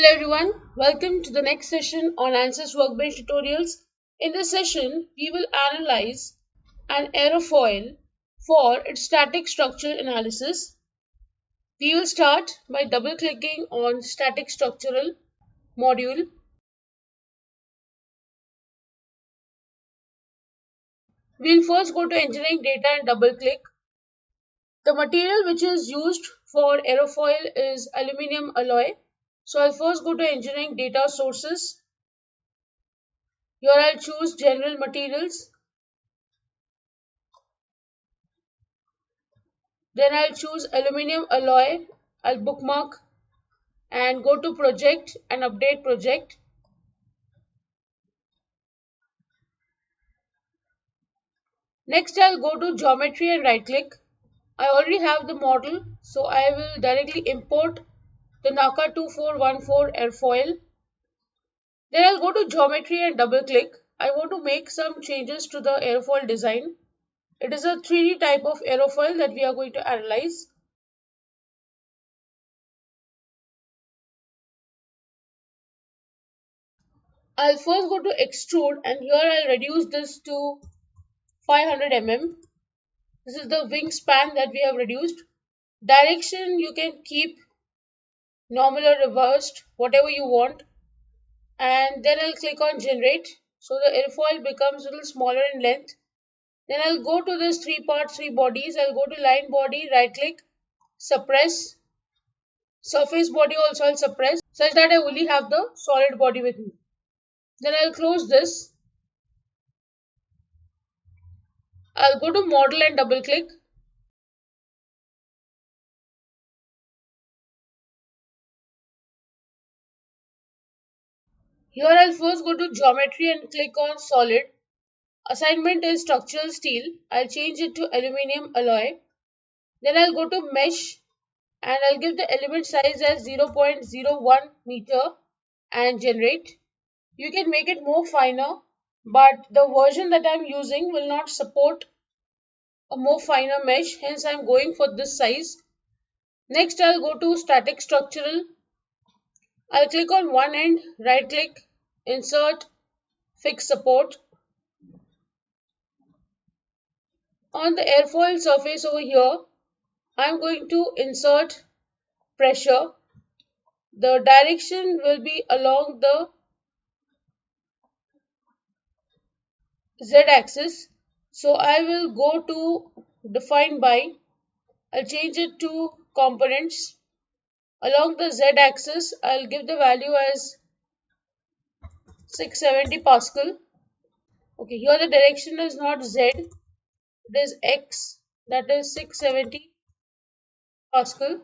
Hello everyone, welcome to the next session on Answers Workbench tutorials. In this session, we will analyze an aerofoil for its static structural analysis. We will start by double clicking on static structural module. We'll first go to engineering data and double click. The material which is used for aerofoil is aluminum alloy. So I'll first go to engineering data sources. Here I'll choose general materials. Then I'll choose aluminum alloy. I'll bookmark and go to project and update project. Next I'll go to geometry and right click. I already have the model, so I will directly import the NACA 2414 airfoil. Then I'll go to geometry and double click. I want to make some changes to the airfoil design. It is a 3D type of aerofoil that we are going to analyze. I'll first go to extrude and here I'll reduce this to 500 mm. This is the wingspan that we have reduced. Direction you can keep normal or reversed, whatever you want. And then I'll click on generate. So the airfoil becomes a little smaller in length. Then I'll go to this three parts, three bodies. I'll go to line body, right click, suppress. Surface body also I'll suppress such that I only have the solid body with me. Then I'll close this. I'll go to model and double click. Here I'll first go to geometry and click on solid. Assignment is structural steel. I'll change it to aluminum alloy. Then I'll go to mesh and I'll give the element size as 0.01 meter and generate. You can make it more finer, but the version that I'm using will not support a more finer mesh, hence I'm going for this size. Next I'll go to static structural. I'll click on one end, right click, insert, fix support. On the airfoil surface over here, I'm going to insert pressure. The direction will be along the z-axis. So I will go to define by. I'll change it to components. Along the z-axis, I'll give the value as 670 Pascal. Okay, here the direction is not z, it is x, that is 670 Pascal.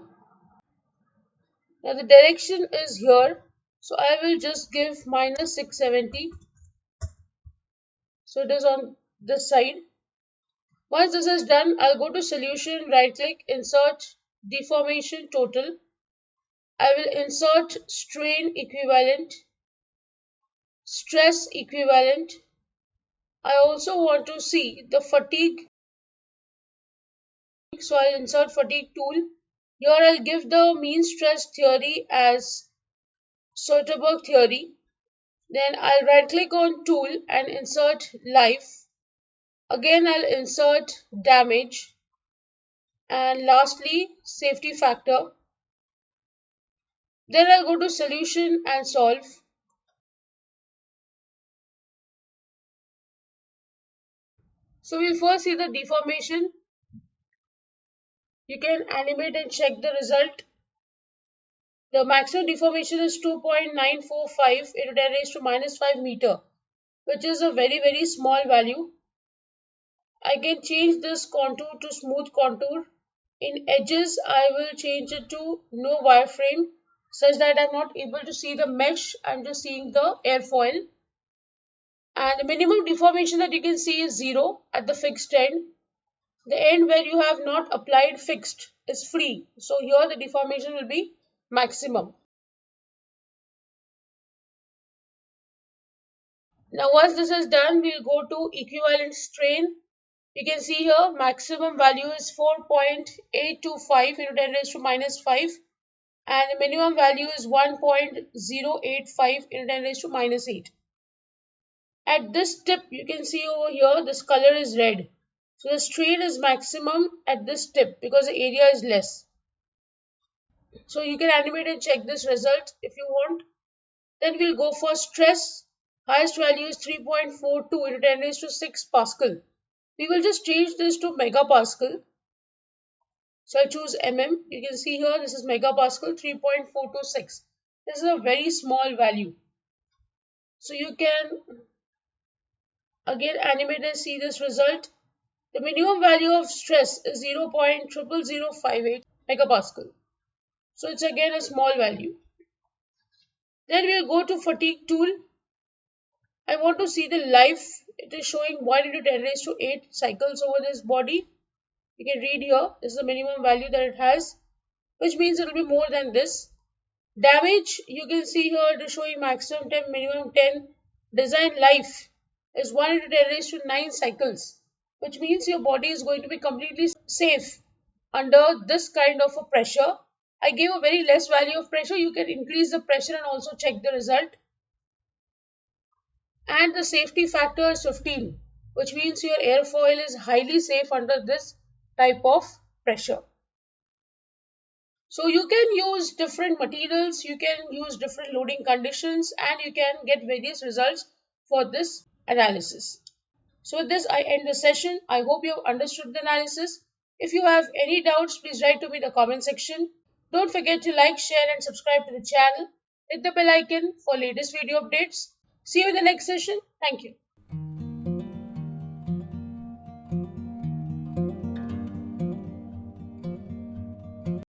Now the direction is here, so I will just give minus 670. So it is on this side. Once this is done, I'll go to solution, right click, insert deformation total. I will insert strain equivalent, stress equivalent. I also want to see the fatigue, so I'll insert fatigue tool. Here I'll give the mean stress theory as Soderberg theory. Then I'll right click on tool and insert life. Again I'll insert damage. And lastly, safety factor. Then I'll go to solution and solve. So we'll first see the deformation. You can animate and check the result. The maximum deformation is 2.945 into 10 raised to minus 5 meter, which is a very small value. I can change this contour to smooth contour. In edges, I will change it to no wireframe such that I'm not able to see the mesh, I'm just seeing the airfoil. And the minimum deformation that you can see is 0 at the fixed end. The end where you have not applied fixed is free. So here the deformation will be maximum. Now once this is done, we'll go to equivalent strain. You can see here maximum value is 4.825 into 10 raised to minus 5. and the minimum value is 1.085 into 10 raised to minus 8. At this tip, you can see over here, this color is red. So the strain is maximum at this tip because the area is less. So you can animate and check this result if you want. Then we'll go for stress. Highest value is 3.42 into 10 raised to 6 Pascal. We will just change this to megapascal. So I choose mm. You can see here this is megapascal 3.426. This is a very small value. So you can again animate and see this result. The minimum value of stress is 0.00058 megapascal. So it's again a small value. Then we'll go to fatigue tool. I want to see the life. It is showing 1 into 10 raised to 8 cycles over this body. You can read here. This is the minimum value that it has, which means it will be more than this. Damage, you can see here it is showing maximum 10, minimum 10. Design life is 1 into 10 raised to 9 cycles, which means your body is going to be completely safe under this kind of a pressure. I gave a very less value of pressure. You can increase the pressure and also check the result. And the safety factor is 15, which means your airfoil is highly safe under this type of pressure. So you can use different materials, you can use different loading conditions, and you can get various results for this analysis. So with this, I end the session. I hope you have understood the analysis. If you have any doubts, please write to me in the comment section. Don't forget to like, share and subscribe to the channel. Hit the bell icon for latest video updates. See you in the next session. Thank you.